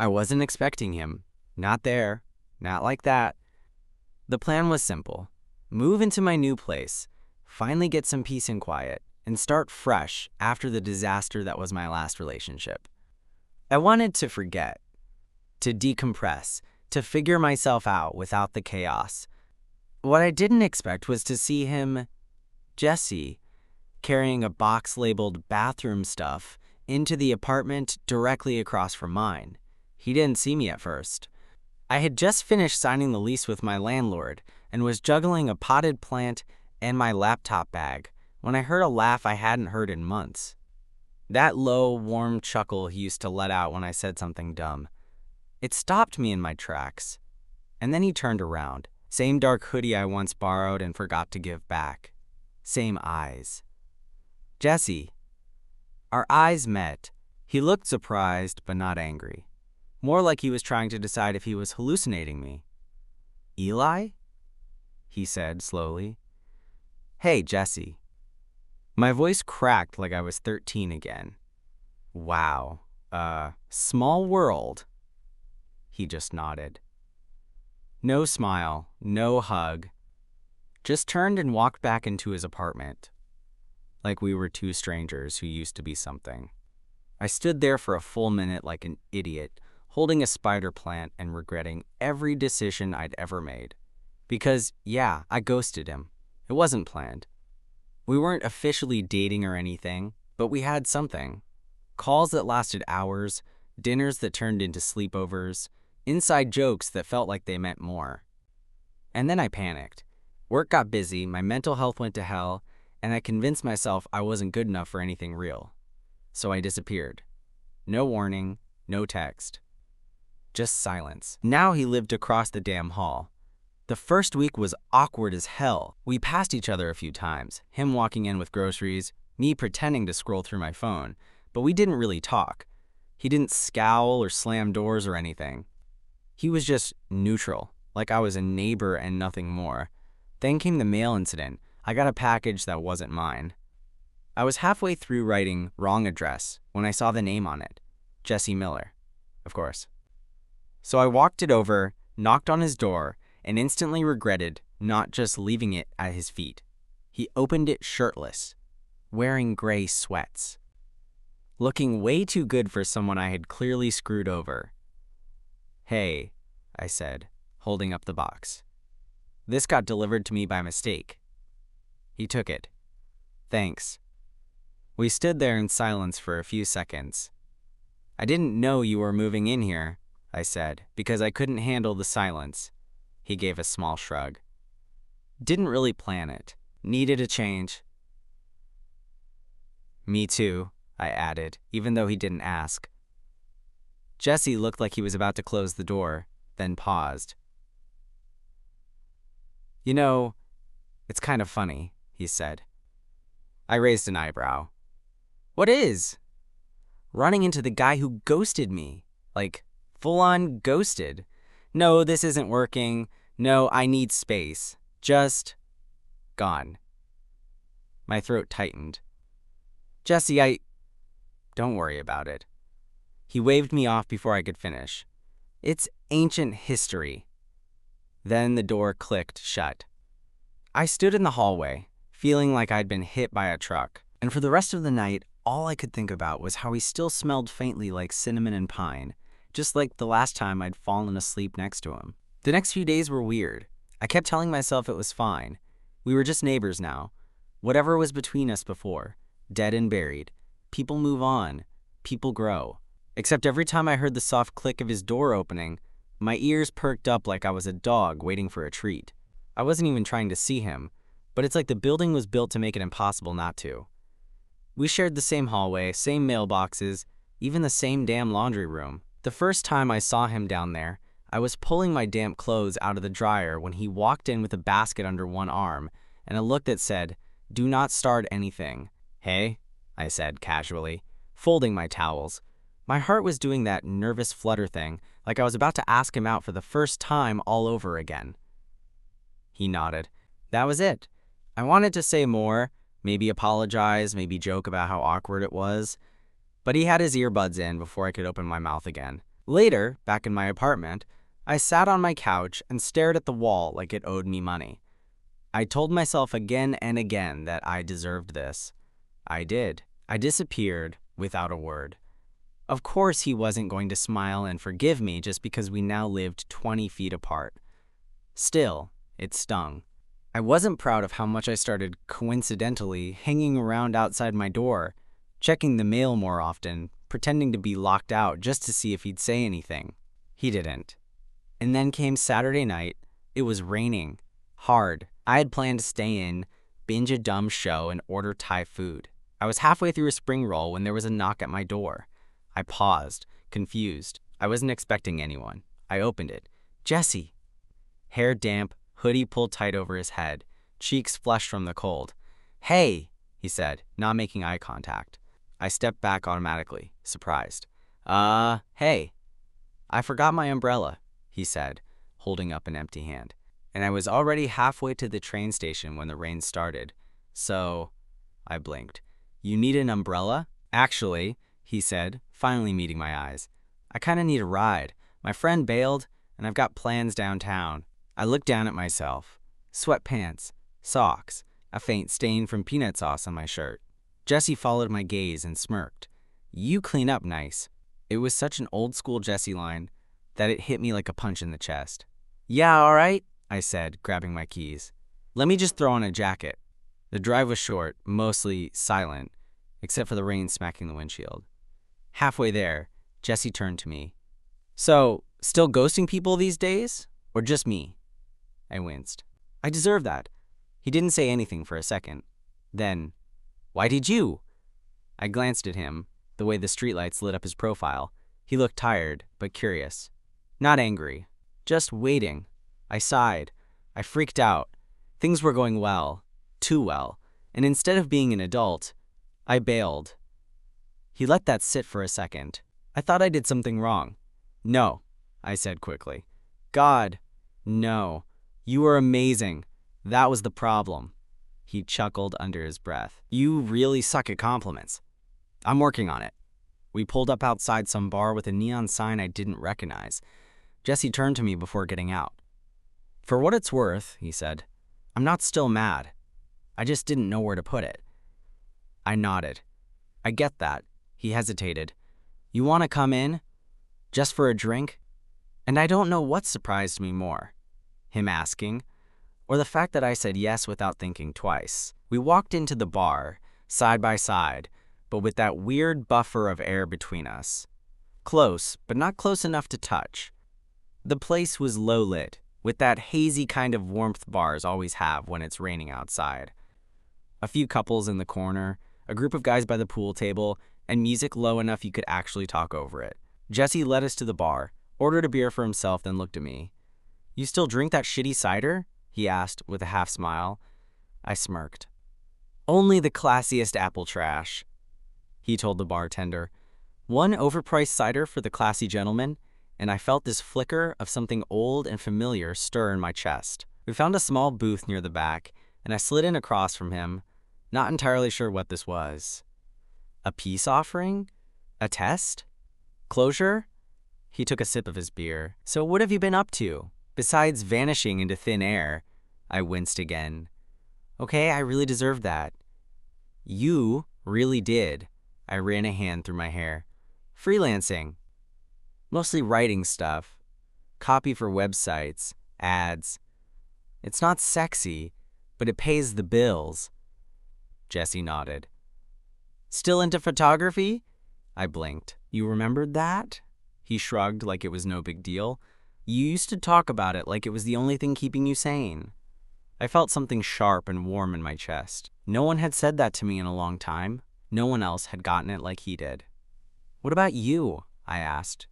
I wasn't expecting him. Not there. Not like that. The plan was simple. Move into my new place, finally get some peace and quiet, and start fresh after the disaster that was my last relationship. I wanted to forget, to decompress, to figure myself out without the chaos. What I didn't expect was to see him, Jesse, carrying a box labeled bathroom stuff into the apartment directly across from mine. He didn't see me at first. I had just finished signing the lease with my landlord and was juggling a potted plant and my laptop bag when I heard a laugh I hadn't heard in months. That low, warm chuckle he used to let out when I said something dumb. It stopped me in my tracks. And then he turned around. Same dark hoodie I once borrowed and forgot to give back. Same eyes. Jesse. Our eyes met. He looked surprised, but not angry. More like he was trying to decide if he was hallucinating me. Eli? He said slowly. Hey, Jesse. My voice cracked like I was 13 again. Wow. Small world. He just nodded. No smile, no hug. Just turned and walked back into his apartment. Like we were two strangers who used to be something. I stood there for a full minute like an idiot, holding a spider plant and regretting every decision I'd ever made. Because, yeah, I ghosted him. It wasn't planned. We weren't officially dating or anything, but we had something. Calls that lasted hours, dinners that turned into sleepovers, inside jokes that felt like they meant more. And then I panicked. Work got busy, my mental health went to hell, and I convinced myself I wasn't good enough for anything real. So I disappeared. No warning, no text. Just silence. Now he lived across the damn hall. The first week was awkward as hell. We passed each other a few times, him walking in with groceries, me pretending to scroll through my phone, but we didn't really talk. He didn't scowl or slam doors or anything. He was just neutral, like I was a neighbor and nothing more. Then came the mail incident. I got a package that wasn't mine. I was halfway through writing wrong address when I saw the name on it. Jesse Miller, of course. So I walked it over, knocked on his door, and instantly regretted not just leaving it at his feet. He opened it shirtless, wearing gray sweats. Looking way too good for someone I had clearly screwed over. Hey, I said, holding up the box. This got delivered to me by mistake. He took it. Thanks. We stood there in silence for a few seconds. I didn't know you were moving in here, I said, because I couldn't handle the silence. He gave a small shrug. Didn't really plan it. Needed a change. Me too, I added, even though he didn't ask. Jesse looked like he was about to close the door, then paused. You know, it's kind of funny, he said. I raised an eyebrow. What is? Running into the guy who ghosted me. Like, full-on ghosted. No, this isn't working. No, I need space. Just gone. My throat tightened. Jesse, Don't worry about it. He waved me off before I could finish. It's ancient history. Then the door clicked shut. I stood in the hallway, feeling like I'd been hit by a truck, and for the rest of the night, all I could think about was how he still smelled faintly like cinnamon and pine, just like the last time I'd fallen asleep next to him. The next few days were weird. I kept telling myself it was fine. We were just neighbors now. Whatever was between us before, dead and buried. People move on. People grow. Except every time I heard the soft click of his door opening, my ears perked up like I was a dog waiting for a treat. I wasn't even trying to see him, but it's like the building was built to make it impossible not to. We shared the same hallway, same mailboxes, even the same damn laundry room. The first time I saw him down there, I was pulling my damp clothes out of the dryer when he walked in with a basket under one arm and a look that said, "Do not start anything." Hey, I said casually, folding my towels. My heart was doing that nervous flutter thing, like I was about to ask him out for the first time all over again. He nodded. That was it. I wanted to say more, maybe apologize, maybe joke about how awkward it was, but he had his earbuds in before I could open my mouth again. Later, back in my apartment, I sat on my couch and stared at the wall like it owed me money. I told myself again and again that I deserved this. I did. I disappeared without a word. Of course, he wasn't going to smile and forgive me just because we now lived 20 feet apart. Still, it stung. I wasn't proud of how much I started coincidentally hanging around outside my door, checking the mail more often, pretending to be locked out just to see if he'd say anything. He didn't. And then came Saturday night. It was raining. Hard. I had planned to stay in, binge a dumb show, and order Thai food. I was halfway through a spring roll when there was a knock at my door. I paused, confused. I wasn't expecting anyone. I opened it. Jesse. Hair damp, hoodie pulled tight over his head, cheeks flushed from the cold. Hey, he said, not making eye contact. I stepped back automatically, surprised. Hey. I forgot my umbrella, he said, holding up an empty hand. And I was already halfway to the train station when the rain started. So, I blinked. You need an umbrella? Actually, he said, finally meeting my eyes. I kinda need a ride. My friend bailed, and I've got plans downtown. I looked down at myself. Sweatpants, socks, a faint stain from peanut sauce on my shirt. Jesse followed my gaze and smirked. You clean up nice. It was such an old-school Jesse line that it hit me like a punch in the chest. Yeah, all right, I said, grabbing my keys. Let me just throw on a jacket. The drive was short, mostly silent, except for the rain smacking the windshield. Halfway there, Jesse turned to me. So, still ghosting people these days? Or just me? I winced. I deserve that. He didn't say anything for a second. Then, why did you? I glanced at him, the way the streetlights lit up his profile. He looked tired, but curious. Not angry, just waiting. I sighed. I freaked out. Things were going well, too well, and instead of being an adult, I bailed. He let that sit for a second. I thought I did something wrong. No, I said quickly. God, no. You were amazing. That was the problem. He chuckled under his breath. You really suck at compliments. I'm working on it. We pulled up outside some bar with a neon sign I didn't recognize. Jesse turned to me before getting out. For what it's worth, he said, I'm not still mad. I just didn't know where to put it. I nodded. I get that. He hesitated. You want to come in? Just for a drink? And I don't know what surprised me more. Him asking, or the fact that I said yes without thinking twice. We walked into the bar, side by side, but with that weird buffer of air between us. Close, but not close enough to touch. The place was low lit, with that hazy kind of warmth bars always have when it's raining outside. A few couples in the corner, a group of guys by the pool table, and music low enough you could actually talk over it. Jesse led us to the bar, ordered a beer for himself, then looked at me. You still drink that shitty cider? He asked with a half smile. I smirked. Only the classiest apple trash, he told the bartender. One overpriced cider for the classy gentleman, and I felt this flicker of something old and familiar stir in my chest. We found a small booth near the back, and I slid in across from him, not entirely sure what this was. A peace offering? A test? Closure? He took a sip of his beer. So what have you been up to? Besides vanishing into thin air. I winced again. Okay, I really deserved that. You really did. I ran a hand through my hair. Freelancing. Mostly writing stuff. Copy for websites, ads. It's not sexy, but it pays the bills. Jesse nodded. Still into photography? I blinked. You remembered that? He shrugged like it was no big deal. You used to talk about it like it was the only thing keeping you sane. I felt something sharp and warm in my chest. No one had said that to me in a long time. No one else had gotten it like he did. What about you? I asked.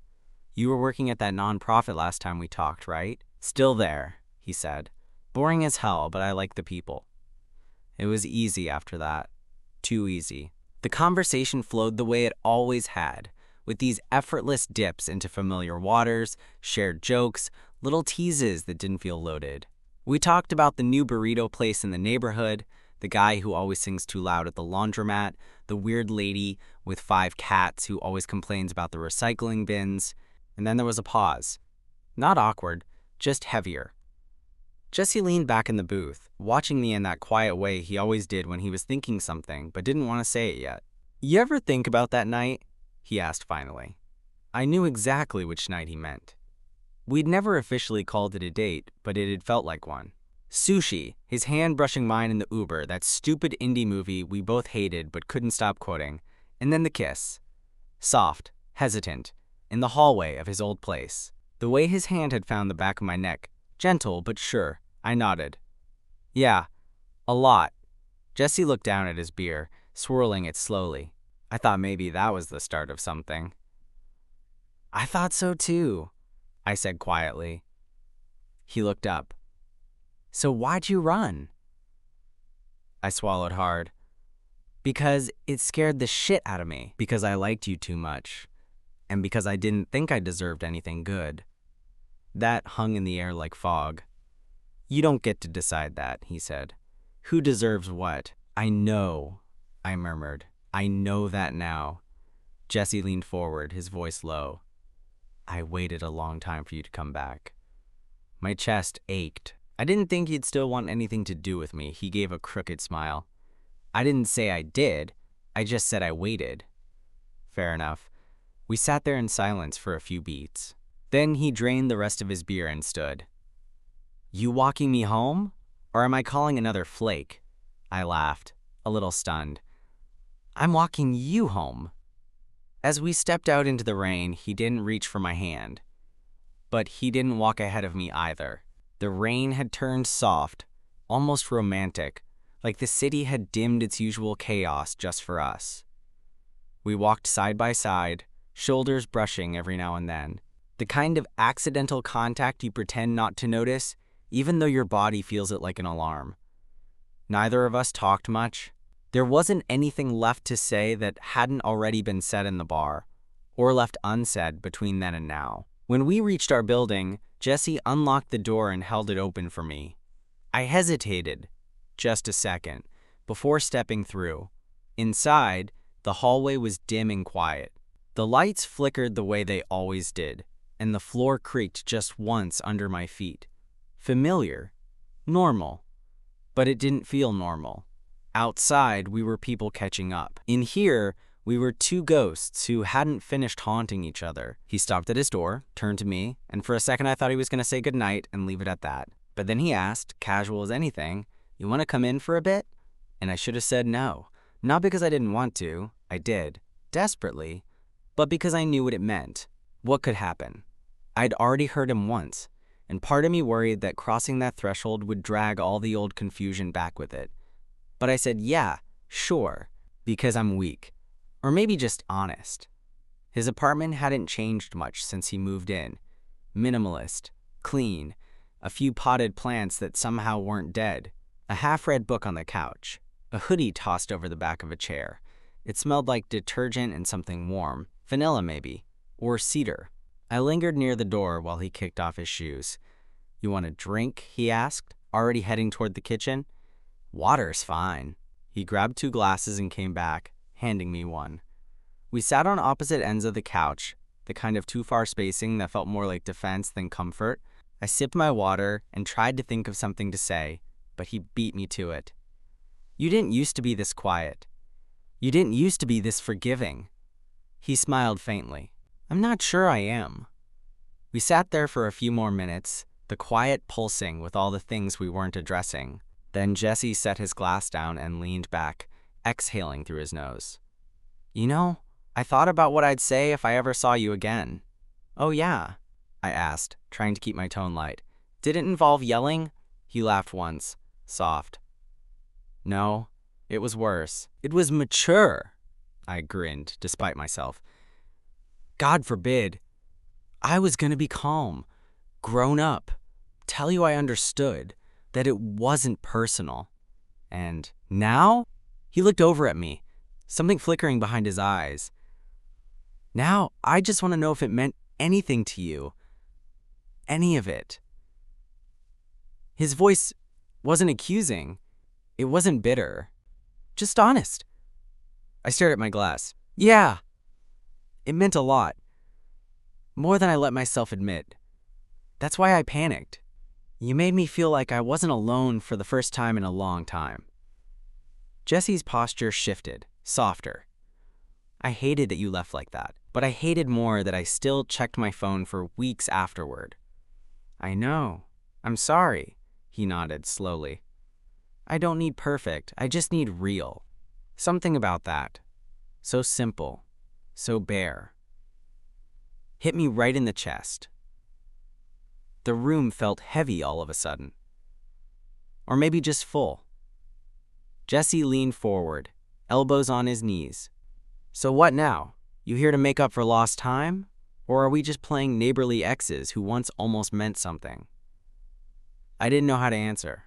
You were working at that nonprofit last time we talked, right? Still there, he said. Boring as hell, but I like the people. It was easy after that. Too easy. The conversation flowed the way it always had, with these effortless dips into familiar waters, shared jokes, little teases that didn't feel loaded. We talked about the new burrito place in the neighborhood, the guy who always sings too loud at the laundromat, the weird lady with 5 cats who always complains about the recycling bins. and then there was a pause. Not awkward, just heavier. Jesse leaned back in the booth, watching me in that quiet way he always did when he was thinking something but didn't want to say it yet. "You ever think about that night?" he asked finally. I knew exactly which night he meant. We'd never officially called it a date, but it had felt like one. Sushi, his hand brushing mine in the Uber, that stupid indie movie we both hated but couldn't stop quoting, and then the kiss. Soft, hesitant, in the hallway of his old place. The way his hand had found the back of my neck, gentle but sure, I nodded. "Yeah, a lot." Jesse looked down at his beer, swirling it slowly. I thought maybe that was the start of something. "I thought so too," I said quietly. He looked up. "So why'd you run?" I swallowed hard. "Because it scared the shit out of me. Because I liked you too much. And because I didn't think I deserved anything good." That hung in the air like fog. "You don't get to decide that," he said. "Who deserves what?" "I know," I murmured. "I know that now." Jesse leaned forward, his voice low. "I waited a long time for you to come back." My chest ached. I didn't think he'd still want anything to do with me. He gave a crooked smile. "I didn't say I did. I just said I waited." Fair enough. We sat there in silence for a few beats. Then he drained the rest of his beer and stood. "You walking me home? Or am I calling another flake?" I laughed, a little stunned. "I'm walking you home." As we stepped out into the rain, he didn't reach for my hand. But he didn't walk ahead of me either. The rain had turned soft, almost romantic, like the city had dimmed its usual chaos just for us. We walked side by side, shoulders brushing every now and then. The kind of accidental contact you pretend not to notice, even though your body feels it like an alarm. Neither of us talked much. There wasn't anything left to say that hadn't already been said in the bar, or left unsaid between then and now. When we reached our building, Jesse unlocked the door and held it open for me. I hesitated, just a second, before stepping through. Inside, the hallway was dim and quiet. The lights flickered the way they always did, and the floor creaked just once under my feet. Familiar. Normal. But it didn't feel normal. Outside, we were people catching up. In here, we were two ghosts who hadn't finished haunting each other. He stopped at his door, turned to me, and for a second I thought he was going to say goodnight and leave it at that. But then he asked, casual as anything, "You want to come in for a bit?" And I should have said no. Not because I didn't want to. I did. Desperately. But because I knew what it meant. What could happen? I'd already heard him once, and part of me worried that crossing that threshold would drag all the old confusion back with it. But I said, yeah, sure, because I'm weak. Or maybe just honest. His apartment hadn't changed much since he moved in. Minimalist, clean, a few potted plants that somehow weren't dead, a half-read book on the couch, a hoodie tossed over the back of a chair. It smelled like detergent and something warm, vanilla maybe, or cedar. I lingered near the door while he kicked off his shoes. "You want a drink?" he asked, already heading toward the kitchen. "Water's fine." He grabbed 2 glasses and came back, handing me one. We sat on opposite ends of the couch, the kind of too far spacing that felt more like defense than comfort. I sipped my water and tried to think of something to say, but he beat me to it. "You didn't used to be this quiet. You didn't used to be this forgiving." He smiled faintly. "I'm not sure I am." We sat there for a few more minutes, the quiet pulsing with all the things we weren't addressing. Then Jesse set his glass down and leaned back, exhaling through his nose. "You know, I thought about what I'd say if I ever saw you again." "Oh yeah?" I asked, trying to keep my tone light. "Did it involve yelling?" He laughed once, soft. "No, it was worse. It was mature." I grinned, despite myself. "God forbid. I was gonna be calm, grown up, tell you I understood, that it wasn't personal. And now?" He looked over at me, something flickering behind his eyes. "Now, I just want to know if it meant anything to you. Any of it." His voice wasn't accusing. It wasn't bitter. Just honest. I stared at my glass. "Yeah. It meant a lot. More than I let myself admit. That's why I panicked. You made me feel like I wasn't alone for the first time in a long time. Jesse's posture shifted, softer. I hated that you left like that, but I hated more that I still checked my phone for weeks afterward. I know. I'm sorry, he nodded slowly. I don't need perfect, I just need real. Something about that. So simple, so bare. Hit me right in the chest. The room felt heavy all of a sudden. Or maybe just full. Jesse leaned forward, elbows on his knees. So what now? You here to make up for lost time? Or are we just playing neighborly exes who once almost meant something? I didn't know how to answer.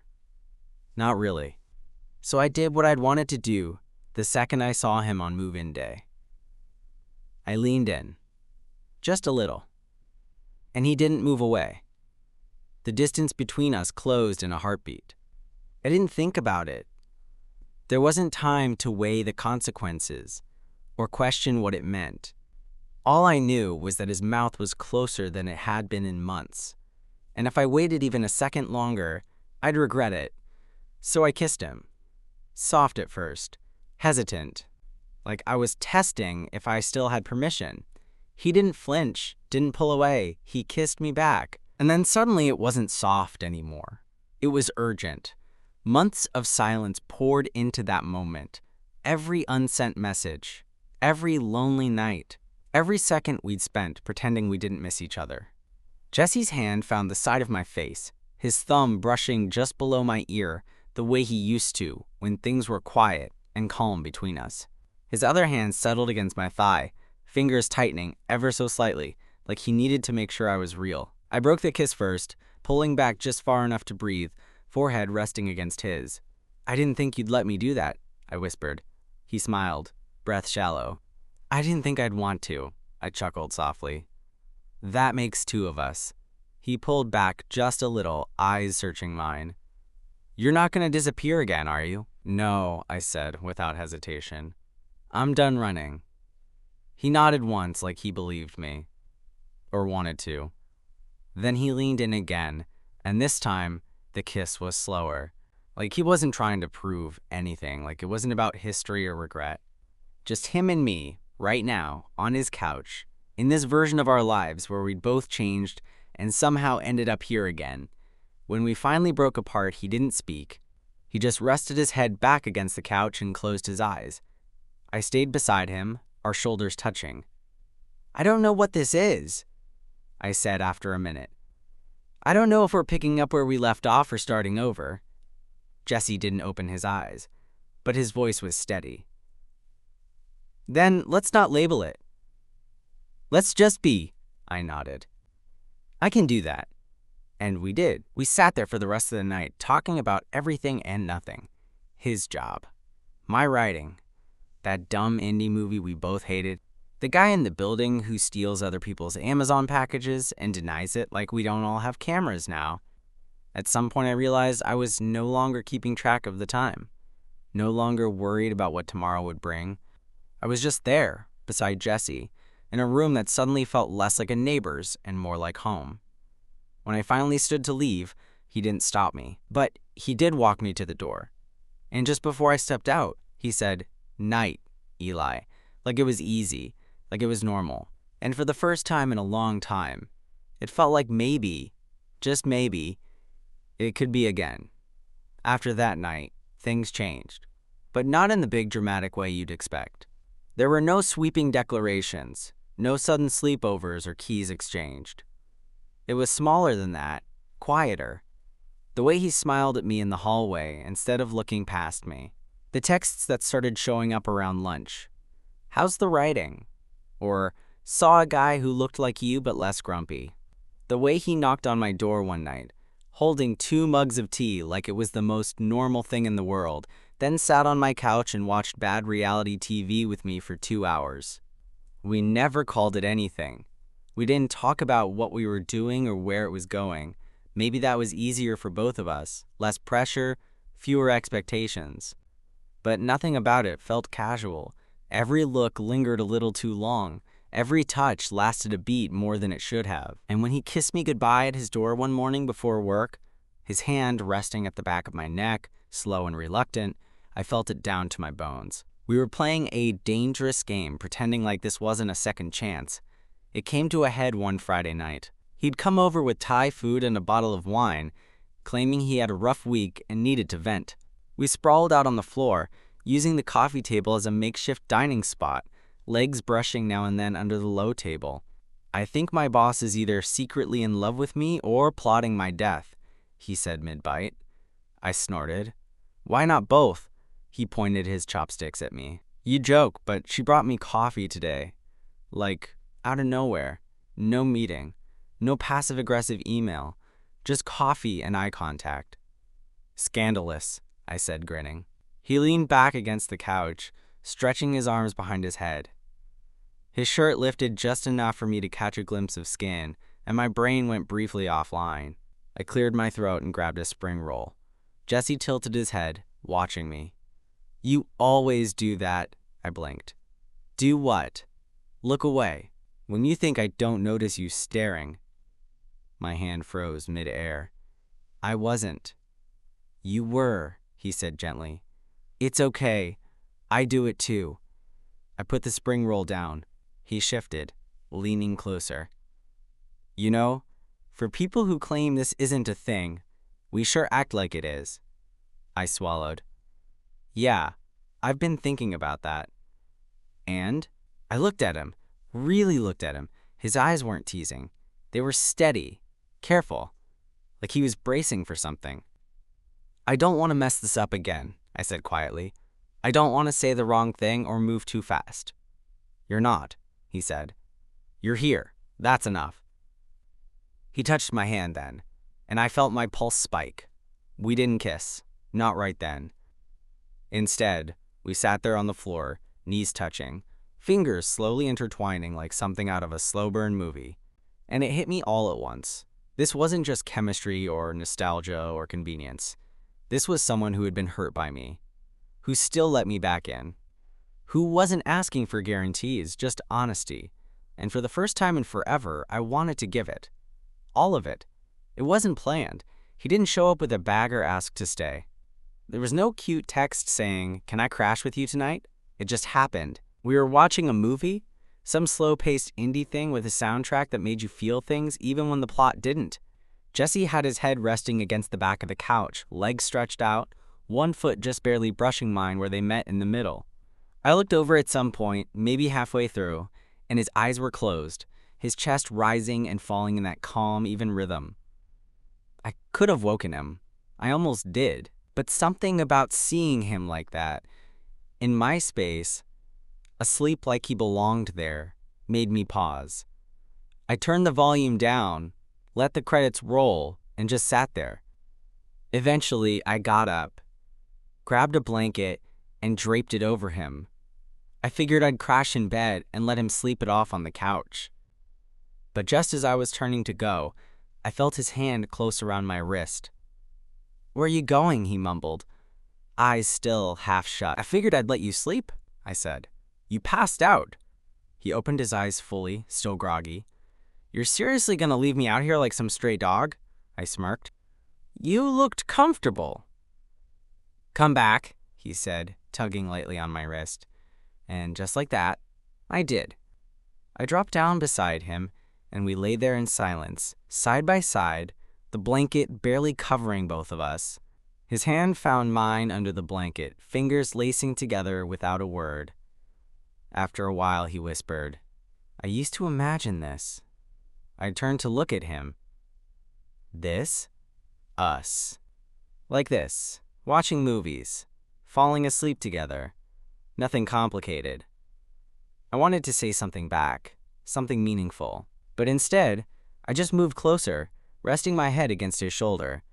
Not really. So I did what I'd wanted to do the second I saw him on move-in day. I leaned in. Just a little. And he didn't move away. The distance between us closed in a heartbeat. I didn't think about it. There wasn't time to weigh the consequences or question what it meant. All I knew was that his mouth was closer than it had been in months. And if I waited even a second longer, I'd regret it. So I kissed him. Soft at first, hesitant, like I was testing if I still had permission. He didn't flinch, didn't pull away. He kissed me back. And then suddenly it wasn't soft anymore. It was urgent. Months of silence poured into that moment. Every unsent message, every lonely night, every second we'd spent pretending we didn't miss each other. Jesse's hand found the side of my face, his thumb brushing just below my ear the way he used to when things were quiet and calm between us. His other hand settled against my thigh, fingers tightening ever so slightly, like he needed to make sure I was real. I broke the kiss first, pulling back just far enough to breathe, forehead resting against his. I didn't think you'd let me do that, I whispered. He smiled, breath shallow. I didn't think I'd want to, I chuckled softly. That makes two of us. He pulled back just a little, eyes searching mine. You're not going to disappear again, are you? No, I said without hesitation. I'm done running. He nodded once like he believed me. Or wanted to. Then he leaned in again, and this time, the kiss was slower. Like he wasn't trying to prove anything, like it wasn't about history or regret. Just him and me, right now, on his couch, in this version of our lives where we'd both changed and somehow ended up here again. When we finally broke apart, he didn't speak. He just rested his head back against the couch and closed his eyes. I stayed beside him, our shoulders touching. I don't know what this is, I said after a minute. I don't know if we're picking up where we left off or starting over. Jesse didn't open his eyes, but his voice was steady. Then let's not label it. Let's just be, I nodded. I can do that. And we did. We sat there for the rest of the night, talking about everything and nothing. His job. My writing. That dumb indie movie we both hated. The guy in the building who steals other people's Amazon packages and denies it like we don't all have cameras now. At some point I realized I was no longer keeping track of the time. No longer worried about what tomorrow would bring. I was just there, beside Jesse, in a room that suddenly felt less like a neighbor's and more like home. When I finally stood to leave, he didn't stop me, but he did walk me to the door. And just before I stepped out, he said, "Night, Eli," like it was easy, like it was normal. And for the first time in a long time, it felt like maybe, just maybe, it could be again. After that night, things changed, but not in the big dramatic way you'd expect. There were no sweeping declarations, no sudden sleepovers or keys exchanged. It was smaller than that, quieter. The way he smiled at me in the hallway instead of looking past me. The texts that started showing up around lunch. How's the writing? Or, saw a guy who looked like you but less grumpy. The way he knocked on my door one night, holding 2 mugs of tea like it was the most normal thing in the world, then sat on my couch and watched bad reality TV with me for 2 hours. We never called it anything. We didn't talk about what we were doing or where it was going. Maybe that was easier for both of us, less pressure, fewer expectations. But nothing about it felt casual. Every look lingered a little too long. Every touch lasted a beat more than it should have. And when he kissed me goodbye at his door one morning before work, his hand resting at the back of my neck, slow and reluctant, I felt it down to my bones. We were playing a dangerous game, pretending like this wasn't a second chance. It came to a head one Friday night. He'd come over with Thai food and a bottle of wine, claiming he had a rough week and needed to vent. We sprawled out on the floor, using the coffee table as a makeshift dining spot, legs brushing now and then under the low table. "I think my boss is either secretly in love with me or plotting my death," he said mid-bite. I snorted. "Why not both?" He pointed his chopsticks at me. "You joke, but she brought me coffee today. Like, out of nowhere. No meeting. No passive-aggressive email. Just coffee and eye contact." "Scandalous," I said, grinning. He leaned back against the couch, stretching his arms behind his head. His shirt lifted just enough for me to catch a glimpse of skin, and my brain went briefly offline. I cleared my throat and grabbed a spring roll. Jesse tilted his head, watching me. "You always do that," I blinked. "Do what?" "Look away. When you think I don't notice you staring." My hand froze mid-air. "I wasn't." "You were," he said gently. "It's okay. I do it too." I put the spring roll down. He shifted, leaning closer. "You know, for people who claim this isn't a thing, we sure act like it is." I swallowed. "Yeah, I've been thinking about that." "And?" I looked at him, really looked at him. His eyes weren't teasing. They were steady, careful, like he was bracing for something. "I don't want to mess this up again," I said quietly. "I don't want to say the wrong thing or move too fast." "You're not," he said. "You're here. That's enough." He touched my hand then, and I felt my pulse spike. We didn't kiss, not right then. Instead, we sat there on the floor, knees touching, fingers slowly intertwining like something out of a slow burn movie. And it hit me all at once. This wasn't just chemistry or nostalgia or convenience. This was someone who had been hurt by me, who still let me back in, who wasn't asking for guarantees, just honesty. And for the first time in forever, I wanted to give it. All of it. It wasn't planned. He didn't show up with a bag or ask to stay. There was no cute text saying, "Can I crash with you tonight?" It just happened. We were watching a movie, some slow-paced indie thing with a soundtrack that made you feel things even when the plot didn't. Jesse had his head resting against the back of the couch, legs stretched out, one foot just barely brushing mine where they met in the middle. I looked over at some point, maybe halfway through, and his eyes were closed, his chest rising and falling in that calm, even rhythm. I could have woken him. I almost did. But something about seeing him like that, in my space, asleep like he belonged there, made me pause. I turned the volume down, let the credits roll, and just sat there. Eventually, I got up, grabbed a blanket, and draped it over him. I figured I'd crash in bed and let him sleep it off on the couch. But just as I was turning to go, I felt his hand close around my wrist. "Where are you going?" he mumbled, eyes still half shut. "I figured I'd let you sleep," I said. "You passed out." He opened his eyes fully, still groggy. "You're seriously gonna leave me out here like some stray dog?" I smirked. "You looked comfortable." "Come back," he said, tugging lightly on my wrist. And just like that, I did. I dropped down beside him, and we lay there in silence, side by side, the blanket barely covering both of us. His hand found mine under the blanket, fingers lacing together without a word. After a while, he whispered, "I used to imagine this." I turned to look at him. This? Us. Like this, watching movies, falling asleep together. Nothing complicated. I wanted to say something back, something meaningful, but instead, I just moved closer, resting my head against his shoulder.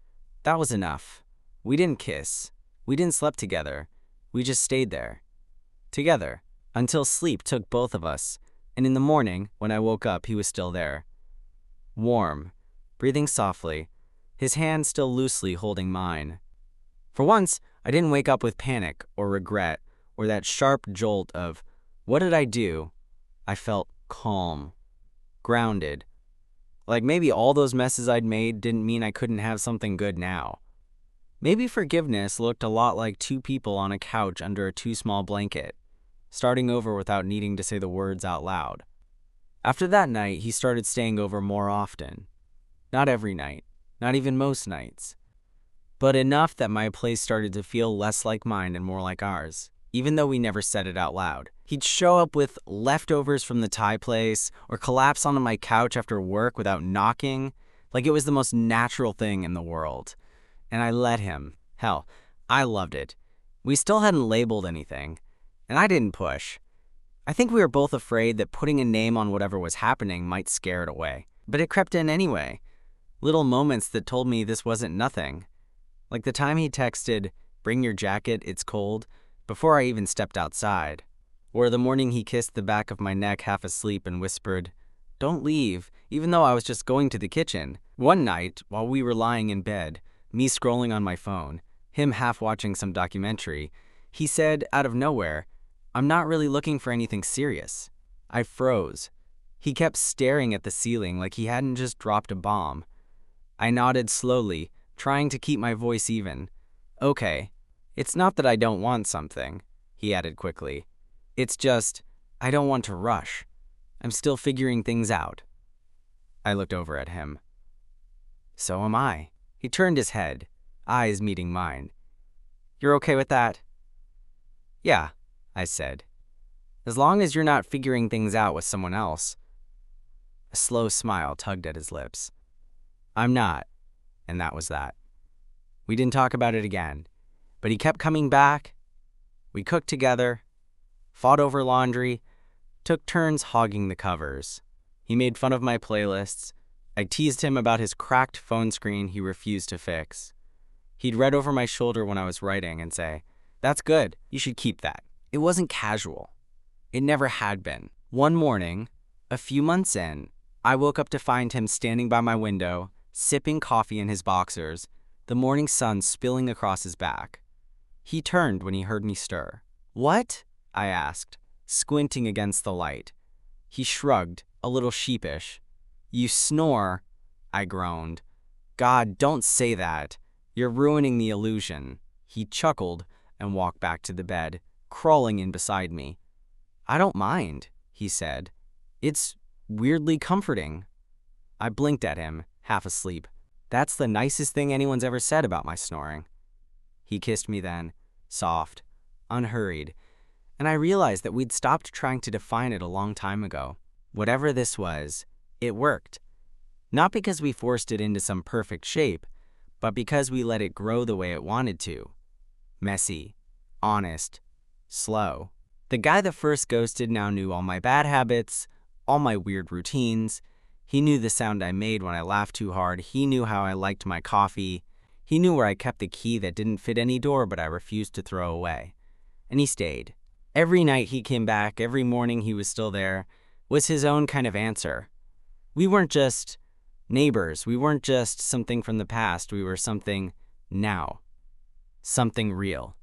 That was enough. We didn't kiss. We didn't sleep together. We just stayed there. Together. Until sleep took both of us, and in the morning, when I woke up, he was still there. Warm, breathing softly, his hand still loosely holding mine. For once, I didn't wake up with panic or regret or that sharp jolt of, what did I do? I felt calm, grounded. Like maybe all those messes I'd made didn't mean I couldn't have something good now. Maybe forgiveness looked a lot like two people on a couch under a too small blanket, starting over without needing to say the words out loud. After that night, he started staying over more often. Not every night, not even most nights, but enough that my place started to feel less like mine and more like ours, even though we never said it out loud. He'd show up with leftovers from the Thai place or collapse onto my couch after work without knocking, like it was the most natural thing in the world. And I let him. Hell, I loved it. We still hadn't labeled anything, and I didn't push. I think we were both afraid that putting a name on whatever was happening might scare it away. But it crept in anyway. Little moments that told me this wasn't nothing. Like the time he texted, "Bring your jacket, it's cold," before I even stepped outside. Or the morning he kissed the back of my neck half asleep and whispered, "Don't leave," even though I was just going to the kitchen. One night, while we were lying in bed, me scrolling on my phone, him half watching some documentary, he said, out of nowhere, "I'm not really looking for anything serious." I froze. He kept staring at the ceiling like he hadn't just dropped a bomb. I nodded slowly, trying to keep my voice even. "Okay, it's not that I don't want something," he added quickly. "It's just, I don't want to rush. I'm still figuring things out." I looked over at him. "So am I." He turned his head, eyes meeting mine. "You're okay with that?" "Yeah," I said. "As long as you're not figuring things out with someone else." A slow smile tugged at his lips. "I'm not," and that was that. We didn't talk about it again, but he kept coming back. We cooked together, fought over laundry, took turns hogging the covers. He made fun of my playlists. I teased him about his cracked phone screen he refused to fix. He'd read over my shoulder when I was writing and say, "That's good, you should keep that." It wasn't casual. It never had been. One morning, a few months in, I woke up to find him standing by my window, sipping coffee in his boxers, the morning sun spilling across his back. He turned when he heard me stir. "What?" I asked, squinting against the light. He shrugged, a little sheepish. "You snore," I groaned. "God, don't say that. You're ruining the illusion." He chuckled and walked back to the bed, crawling in beside me. "I don't mind," he said. "It's weirdly comforting." I blinked at him, half asleep. "That's the nicest thing anyone's ever said about my snoring." He kissed me then, soft, unhurried, and I realized that we'd stopped trying to define it a long time ago. Whatever this was, it worked. Not because we forced it into some perfect shape, but because we let it grow the way it wanted to. Messy, honest, slow. The guy that first ghosted now knew all my bad habits, all my weird routines. He knew the sound I made when I laughed too hard. He knew how I liked my coffee. He knew where I kept the key that didn't fit any door but I refused to throw away. And he stayed. Every night he came back, every morning he was still there, was his own kind of answer. We weren't just neighbors. We weren't just something from the past. We were something now. Something real.